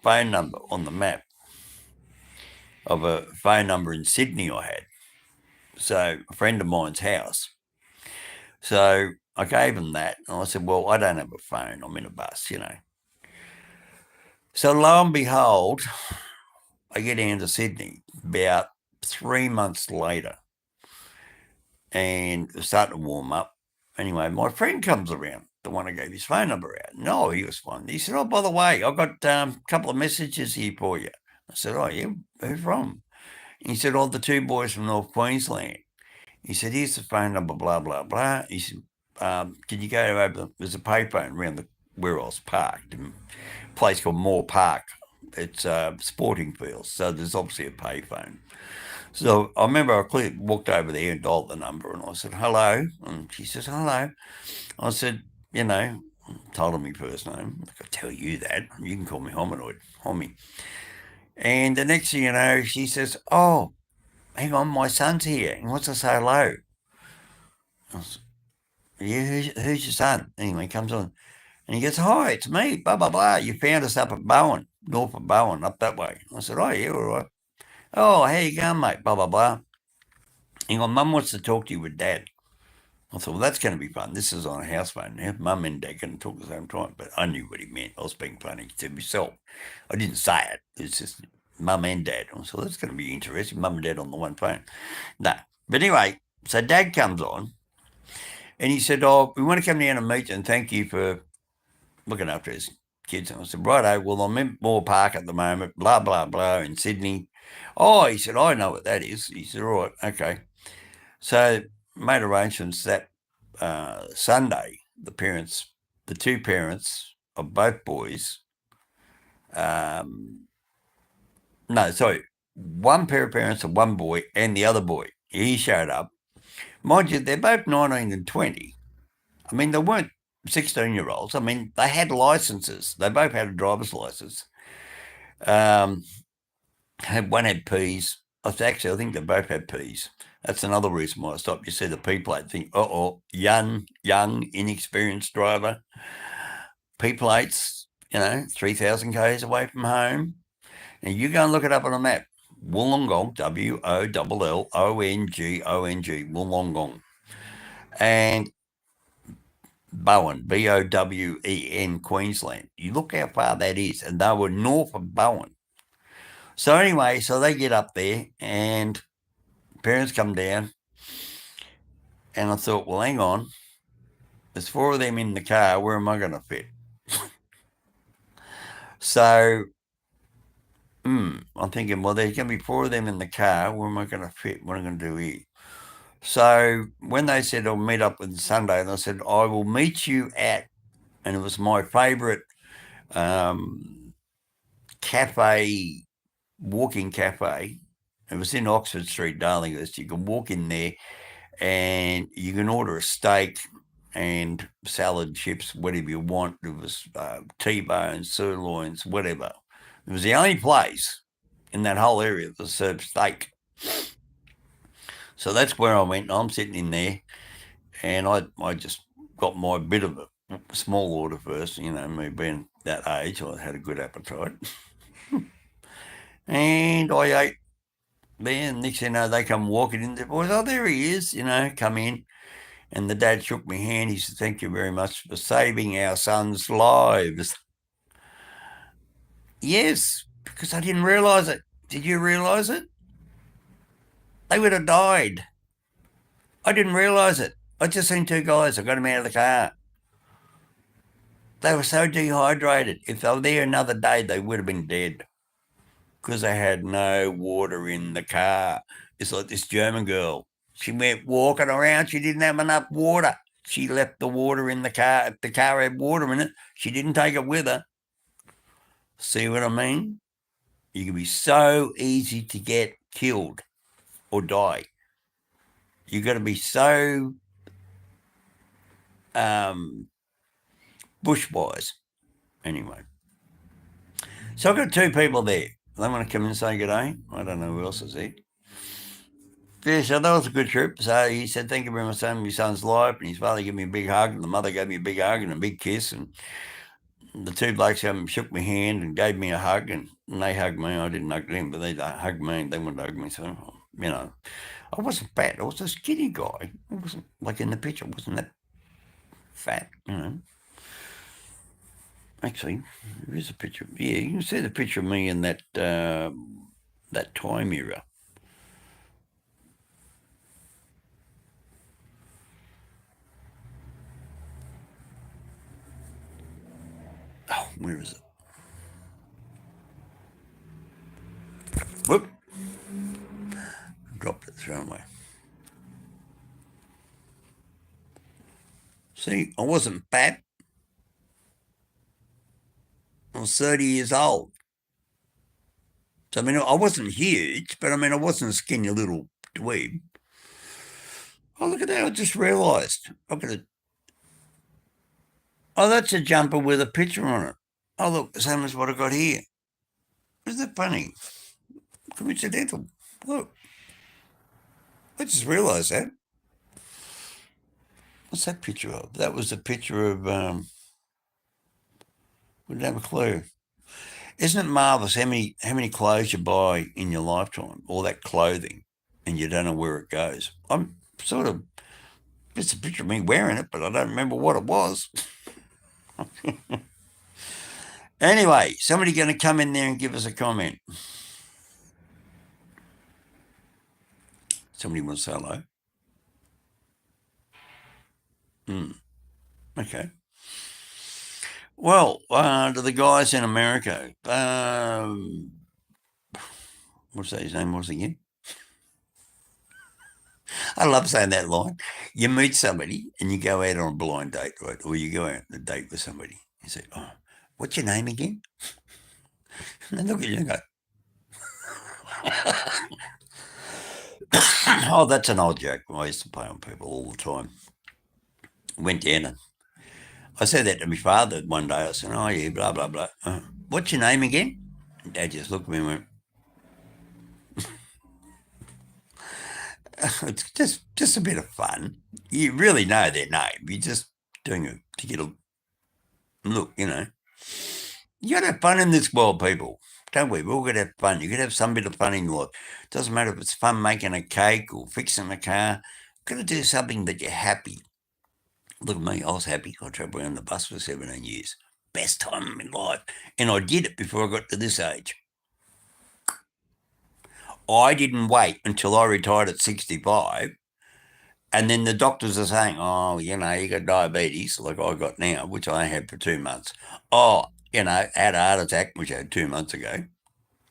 phone number on the map of a phone number in Sydney I had. So a friend of mine's house. So I gave him that, and I said, "Well, I don't have a phone. I'm in a bus, So lo and behold, I get down to Sydney about 3 months later, and it's starting to warm up. Anyway, my friend comes around, the one I gave his phone number out. No, he was fine. He said, "Oh, by the way, I've got a couple of messages here for you." I said, "Oh, yeah, who from?" He said, "Oh, the 2 boys from North Queensland." He said, "Here's the phone number, blah, blah, blah." He said, "Can you go over, there's a payphone around where I was parked, a place called Moore Park. It's sporting fields, so there's obviously a payphone." So I remember I walked over there and dialed the number, and I said, "Hello," and she says, "Hello." I said, told her my first name. I could tell you that. You can call me Homie. And the next thing you know, she says, "Oh, hang on, my son's here. He wants to say hello." I said, "Yeah, who's your son?" Anyway, he comes on. And he goes, "Hi, it's me, blah, blah, blah. You found us up at Bowen." north of Bowen, up that way. I said, oh, yeah, all right. Oh, how you going, mate? Blah, blah, blah. He goes, Mum wants to talk to you with Dad. I thought, well, that's going to be fun. This is on a house phone now. Mum and Dad can talk at the same time. But I knew what he meant. I was being funny to myself. I didn't say it. It's just Mum and Dad. I thought, that's going to be interesting. Mum and Dad on the one phone. No. But anyway, so Dad comes on and he said, oh, we want to come down and meet you and thank you for looking after his kids. And I said, righto, well, I'm in Moore Park at the moment, blah, blah, blah, in Sydney. Oh, he said, I know what that is. He said, all right, okay. So made arrangements that Sunday, the two parents of both boys, no, sorry, one pair of parents of one boy and the other boy, he showed up. Mind you, they're both 19 and 20. I mean, they weren't 16-year-olds. I mean, they had licenses. They both had a driver's license. One had P's. Actually, I think they both had P's. That's another reason why I stopped. You see the P plate, think, young, inexperienced driver. P plates, 3,000 k's away from home. And you go and look it up on a map. Wollongong, Wollongong, Wollongong. And Bowen, Bowen, Queensland. You look how far that is, and they were north of Bowen. So anyway, so they get up there, and parents come down, and I thought, well, hang on, there's four of them in the car. Where am I going to fit? So I'm thinking, well, there's going to be four of them in the car. Where am I going to fit? What am I going to do here? So when they said I'll meet up with Sunday, and I said, I will meet you at, and it was my favourite cafe, walking cafe. It was in Oxford Street, Darlinghurst. You can walk in there and you can order a steak and salad, chips, whatever you want. It was T-bones, sirloins, whatever. It was the only place in that whole area that served steak. So that's where I went. I'm sitting in there, and I just got my bit of a small order first. Me being that age, I had a good appetite. And I ate there, and next thing you know, they come walking in. The boys, oh, there he is, come in. And the dad shook my hand. He said, thank you very much for saving our sons' lives. Yes, because I didn't realise it. Did you realise it? They would have died. I didn't realise it. I just seen two guys. I got them out of the car. They were so dehydrated. If they were there another day, they would have been dead because they had no water in the car. It's like this German girl. She went walking around. She didn't have enough water. She left the water in the car. If the car had water in it, she didn't take it with her. See what I mean? You can be so easy to get killed or die. You got to be so bushwise. Anyway. So I've got two people there. They want to come in and say good day. I don't know who else is there. Yeah, so that was a good trip. So he said, thank you very much for my son's life. And his father gave me a big hug, and the mother gave me a big hug and a big kiss. And the two blokes shook my hand and gave me a hug, and they hugged me. I didn't hug them, but they hugged me, and they wanted to hug me. So, I wasn't fat. I was a skinny guy. I wasn't, like in the picture, I wasn't that fat, Actually, there is a picture. Yeah, you can see the picture of me in that time era. Oh, where is it? Whoop. Dropped it, thrown away. See, I wasn't fat. I was 30 years old. So, I wasn't huge, but I wasn't a skinny little dweeb. Oh, look at that. I just realised. Look at it. Oh, that's a jumper with a picture on it. Oh, look, the same as what I got here. Isn't that funny? Coincidental. Look. I just realised that. What's that picture of? That was a picture of, we didn't have a clue. Isn't it marvellous how many clothes you buy in your lifetime, all that clothing, and you don't know where it goes? I'm sort of, it's a picture of me wearing it, but I don't remember what it was. Anyway, somebody going to come in there and give us a comment. Somebody wants to say hello. Okay. Well, to the guys in America, what's that his name was again? I love saying that line. You meet somebody and you go out on a blind date, right? Or you go out on a date with somebody. You say, "Oh, what's your name again?" And they look at you and go, "Oh, that's an old joke I used to play on people all the time." Went down and I said that to my father one day. I said, "Oh, yeah, blah, blah, blah. What's your name again?" And Dad just looked at me and went, "It's just a bit of fun. You really know their name. You're just doing it to get a look, you know. You got to have fun in this world, people. Don't we? We're all got to have fun. You got to have some bit of fun in your life. Doesn't matter if it's fun making a cake or fixing a car. Got to do something that you're happy. Look at me. I was happy. I travelled around the bus for 17 years. Best time of my life. And I did it before I got to this age. I didn't wait until I retired at 65. And then the doctors are saying, "Oh, you know, you got diabetes, like I got now, which I had for 2 months. Oh, you know, had a heart attack, which I had 2 months ago,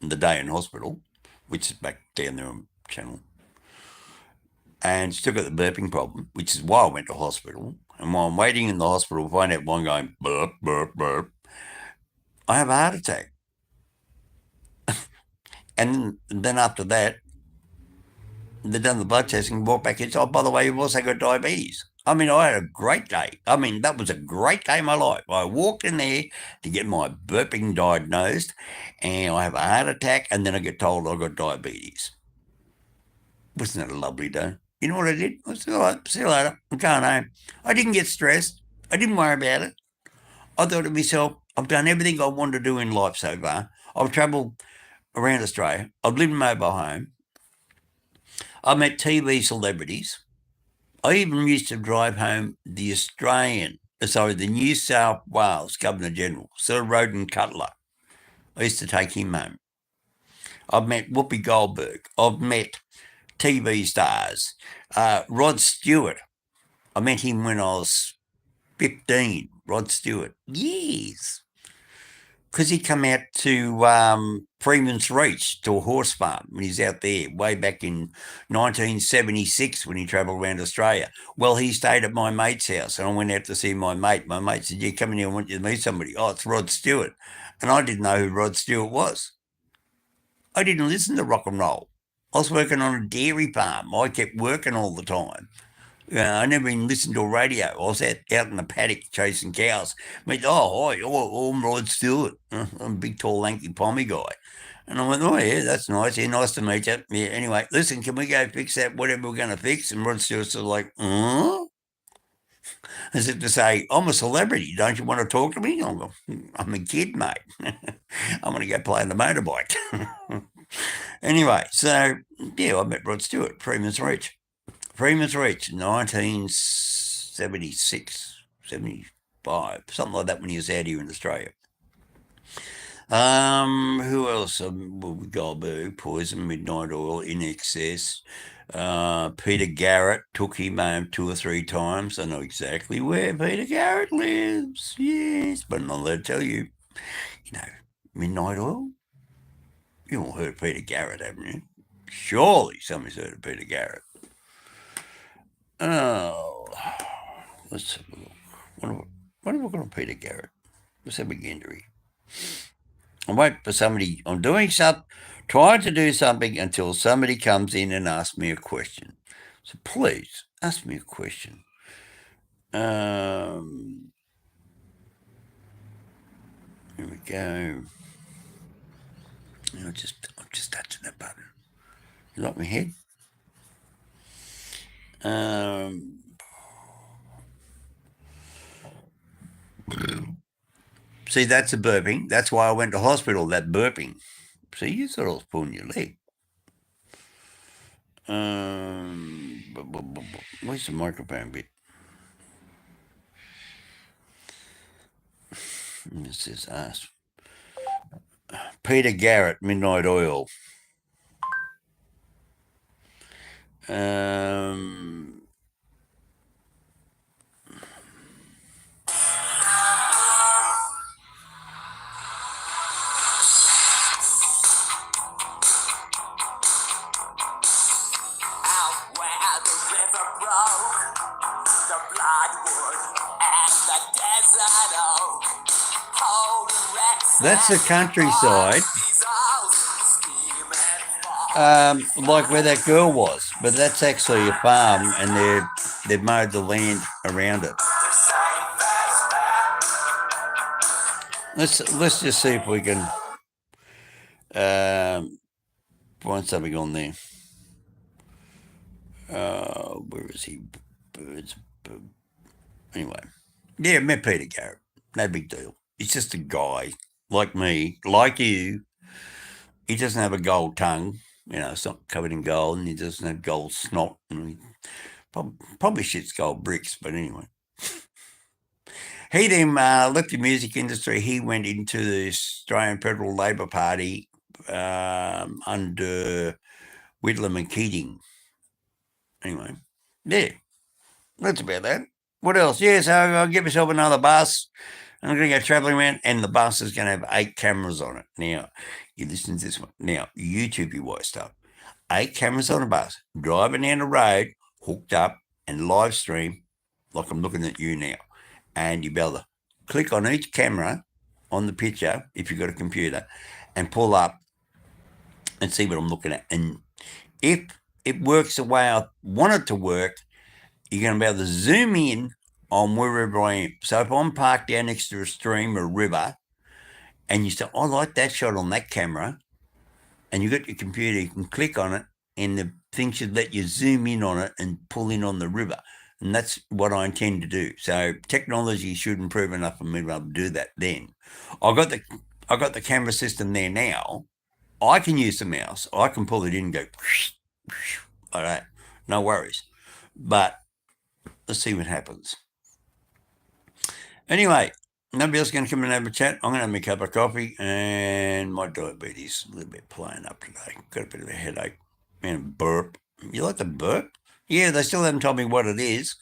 the day in hospital, which is back down there on Channel, and still got the burping problem, which is why I went to hospital. And while I'm waiting in the hospital to find out why I'm going burp, burp, burp, I have a heart attack. And then after that, they done the blood testing, walked back in. Oh, by the way, you've also got diabetes. I mean, I had a great day. I mean, that was a great day of my life. I walked in there to get my burping diagnosed, and I have a heart attack, and then I get told I got diabetes. Wasn't that a lovely day? You know what I did? I said, "All right, see you later. I'm going home." I didn't get stressed. I didn't worry about it. I thought to myself, I've done everything I wanted to do in life so far. I've travelled around Australia. I've lived in a mobile home. I've met TV celebrities. I even used to drive home the New South Wales Governor General, Sir Roden Cutler. I used to take him home. I've met Whoopi Goldberg. I've met TV stars. Rod Stewart. I met him when I was 15. Rod Stewart. Yes. Because he come out to Freeman's Reach, to a horse farm when he's out there way back in 1976 when he travelled around Australia. Well, he stayed at my mate's house and I went out to see my mate. My mate said, "Yeah, come in here, I want you to meet somebody." "Oh, it's Rod Stewart." And I didn't know who Rod Stewart was. I didn't listen to rock and roll. I was working on a dairy farm. I kept working all the time. I never even listened to a radio. I was out in the paddock chasing cows. I went, "Oh, hi, I'm Rod Stewart. I'm a big, tall, lanky, pommy guy." And I went, "Oh, yeah, that's nice. Yeah, nice to meet you." Yeah, anyway, listen, can we go fix that, whatever we're going to fix? And Rod Stewart's sort of like, as if to say, "I'm a celebrity. Don't you want to talk to me?" I'm going, "I'm a kid, mate. I'm going to go play on the motorbike." Anyway, so, yeah, I met Rod Stewart, Freeman's Reach. Freeman's Reach, 1976, 75, something like that when he was out here in Australia. Who else? Goldberg, Poison, Midnight Oil, In Excess. Peter Garrett, took him home 2 or 3 times. I know exactly where Peter Garrett lives. Yes, but I'm not allowed to tell you. You know, Midnight Oil? You all heard of Peter Garrett, haven't you? Surely somebody's heard of Peter Garrett. Oh, let's have a look. What have I got on Peter Garrett? Let's have a injury. I'm waiting for somebody. I'm doing something, trying to do something until somebody comes in and asks me a question. So please ask me a question. Here we go. I'm just touching that button. You like my head? See, that's a burping. That's why I went to hospital, that burping. See, you thought I was pulling your leg. Where's the microphone bit? This is us. Peter Garrett, Midnight Oil. Um, that's the countryside, like where that girl was, but that's actually a farm, and they've mowed the land around it. Let's just see if we can find something on there. Where is he? Birds. Anyway, yeah, met Peter Garrett. No big deal. He's just a guy like me, like you. He doesn't have a gold tongue. You know, it's not covered in gold, and he doesn't have gold snot. And he probably shits gold bricks, but anyway. He then left the music industry. He went into the Australian Federal Labor Party under Whitlam and Keating. Anyway, yeah, that's about that. What else? Yeah, so I'll get myself another bus. I'm going to go travelling around, and the bus is going to have 8 cameras on it. Now, you listen to this one. Now, YouTube your white stuff. 8 cameras on a bus, driving down the road, hooked up, and live stream, like I'm looking at you now. And you'll be able to click on each camera on the picture, if you've got a computer, and pull up and see what I'm looking at. And if it works the way I want it to work, you're going to be able to zoom in on wherever I am. So if I'm parked down next to a stream or a river, and you say, I like that shot on that camera, and you've got your computer, you can click on it, and the thing should let you zoom in on it and pull in on the river. And that's what I intend to do. So technology should improve enough for me to be able to do that then. I got the camera system there now. I can use the mouse. I can pull it in and go like that. No worries. But let's see what happens. Anyway, nobody else going to come and have a chat. I'm going to have my cup of coffee, and my diabetes a little bit playing up today. Got a bit of a headache and a burp. You like the burp? Yeah, they still haven't told me what it is.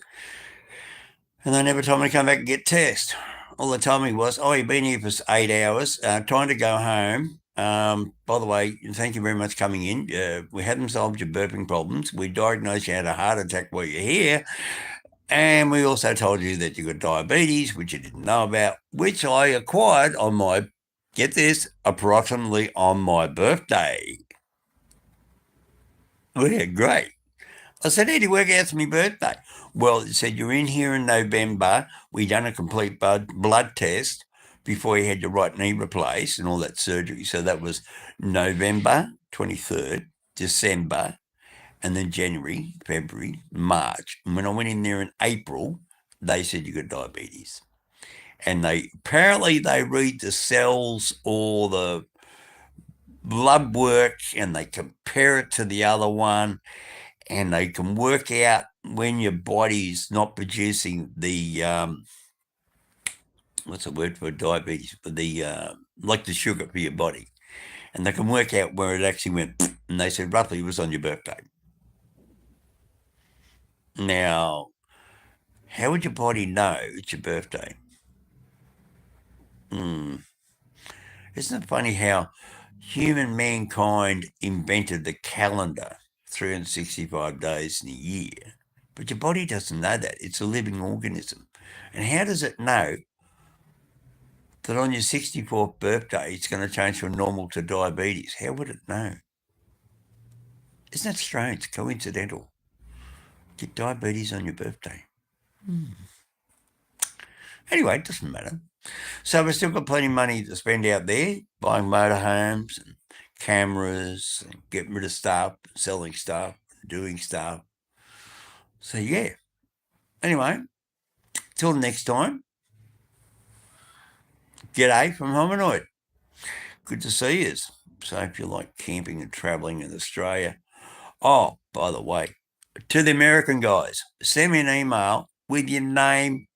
And they never told me to come back and get tested. All they told me was, you've been here for 8 hours, time to go home. By the way, thank you very much for coming in. We haven't solved your burping problems. We diagnosed you had a heart attack while you're here. And we also told you that you got diabetes, which you didn't know about, which I acquired on my, get this, approximately on my birthday. Oh, yeah, great. I said, how do you work out for my birthday? Well, it said, you're in here in November. We done a complete blood test before you had your right knee replaced and all that surgery. So that was November 23rd, December, and then January, February, March. And when I went in there in April, they said you got diabetes. And apparently they read the cells or the blood work and they compare it to the other one, and they can work out when your body's not producing the what's the word for diabetes? The like the sugar for your body, and they can work out where it actually went. And they said roughly it was on your birthday. Now, how would your body know it's your birthday? Isn't it funny how mankind invented the calendar, 365 days in a year, but your body doesn't know that. It's a living organism. And how does it know that on your 64th birthday it's going to change from normal to diabetes? How would it know? Isn't that strange? Coincidental. Get diabetes on your birthday. Anyway, it doesn't matter. So we've still got plenty of money to spend out there, buying motorhomes and cameras, and getting rid of stuff, selling stuff, doing stuff. So yeah. Anyway, till next time, G'day from Hominoid. Good to see you. So if you like camping and travelling in Australia. Oh, by the way, to the American guys, send me an email with your name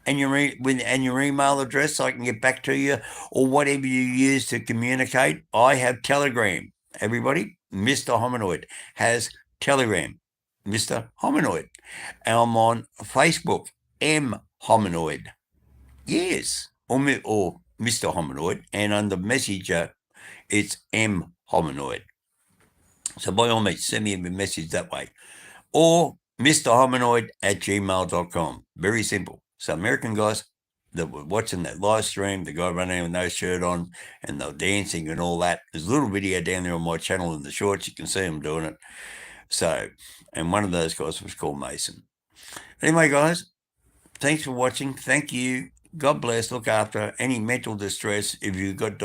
and your email address so I can get back to you, or whatever you use to communicate. I have Telegram. Everybody, Mr. Hominoid has Telegram. Mr. Hominoid. And I'm on Facebook, M Hominoid. Yes, or Mr. Hominoid, and under Messenger, it's M Hominoid. So by all means, send me a message that way. Or mrhominoid@gmail.com. Very simple. So American guys that were watching that live stream, the guy running with no shirt on and they're dancing and all that. There's a little video down there on my channel in the shorts. You can see them doing it. So, and one of those guys was called Mason. Anyway, guys, thanks for watching. Thank you. God bless. Look after any mental distress. If you got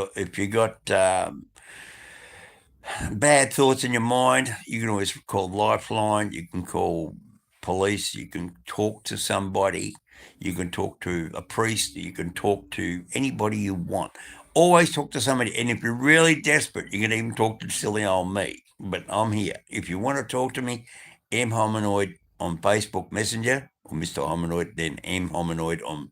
bad thoughts in your mind, you can always call Lifeline. You can call police. You can talk to somebody. You can talk to a priest. You can talk to anybody you want. Always talk to somebody. And if you're really desperate, you can even talk to silly old me. But I'm here. If you want to talk to me, M Hominoid on Facebook Messenger, or Mr. Hominoid, then M Hominoid on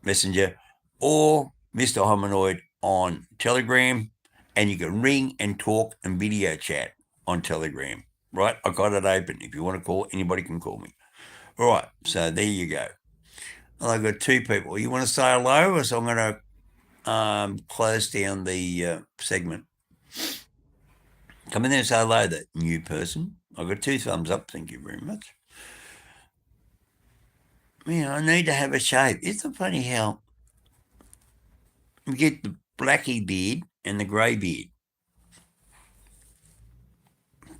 Messenger, or Mr. Hominoid on Telegram, and you can ring and talk and video chat on Telegram, right? I got it open. If you want to call, anybody can call me. All right, so there you go. Well, I've got two people. You want to say hello, or so I'm going to close down the segment. Come in there and say hello, that new person. I've got 2 thumbs up. Thank you very much. Man, I need to have a shave. Isn't it funny how you get the blacky beard and the grey beard?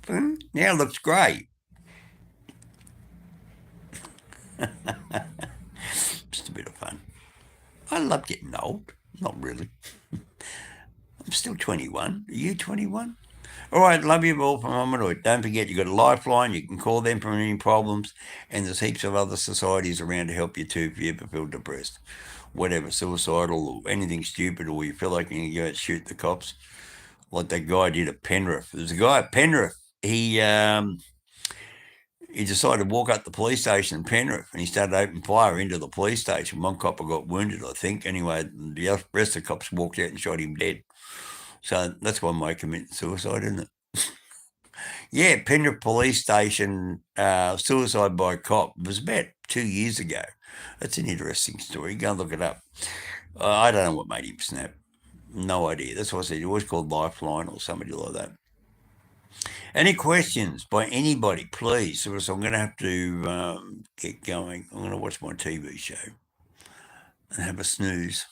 Now it looks grey. Just a bit of fun. I love getting old. Not really. I'm still 21. Are you 21? All right, love you all from Hominoid. Don't forget, you've got a Lifeline. You can call them for any problems. And there's heaps of other societies around to help you too if you ever feel depressed. Whatever, suicidal or anything stupid, or you feel like you can go and shoot the cops. Like that guy did at Penrith. There's a guy at Penrith. He decided to walk up the police station in Penrith, and he started opening fire into the police station. One copper got wounded, I think. Anyway, the rest of the cops walked out and shot him dead. So that's why I committed suicide, isn't it? Yeah, Penrith Police Station, suicide by a cop. It was about 2 years ago. That's an interesting story. Go and look it up. I don't know what made him snap. No idea. That's why I said he was called Lifeline or somebody like that. Any questions by anybody, please? Or else I'm going to have to get going. I'm going to watch my TV show and have a snooze.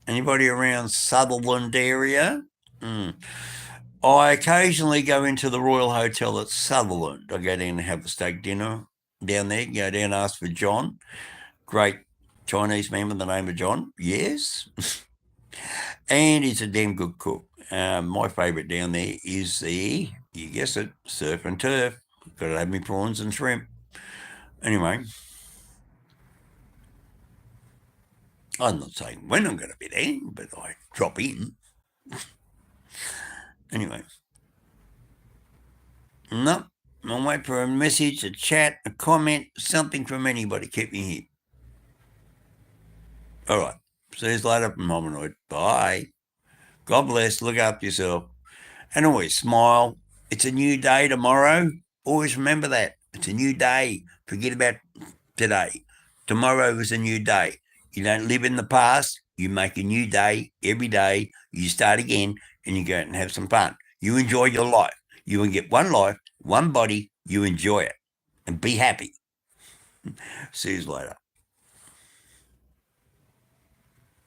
Anybody around Sutherland area? I occasionally go into the Royal Hotel at Sutherland. I go down and have a steak dinner down there. Go down and ask for John. Great Chinese man with the name of John. Yes. And he's a damn good cook. My favourite down there is you guess it, surf and turf. Got to have me prawns and shrimp. Anyway, I'm not saying when I'm going to be there, but I drop in. Anyway. No, I'll wait for a message, a chat, a comment, something from anybody. Keep me here. All right. See you later from Hominoid. Bye. God bless. Look after yourself. And always smile. It's a new day tomorrow. Always remember that. It's a new day. Forget about today. Tomorrow is a new day. You don't live in the past. You make a new day every day. You start again and you go out and have some fun. You enjoy your life. You can get one life, one body. You enjoy it and be happy. See you later.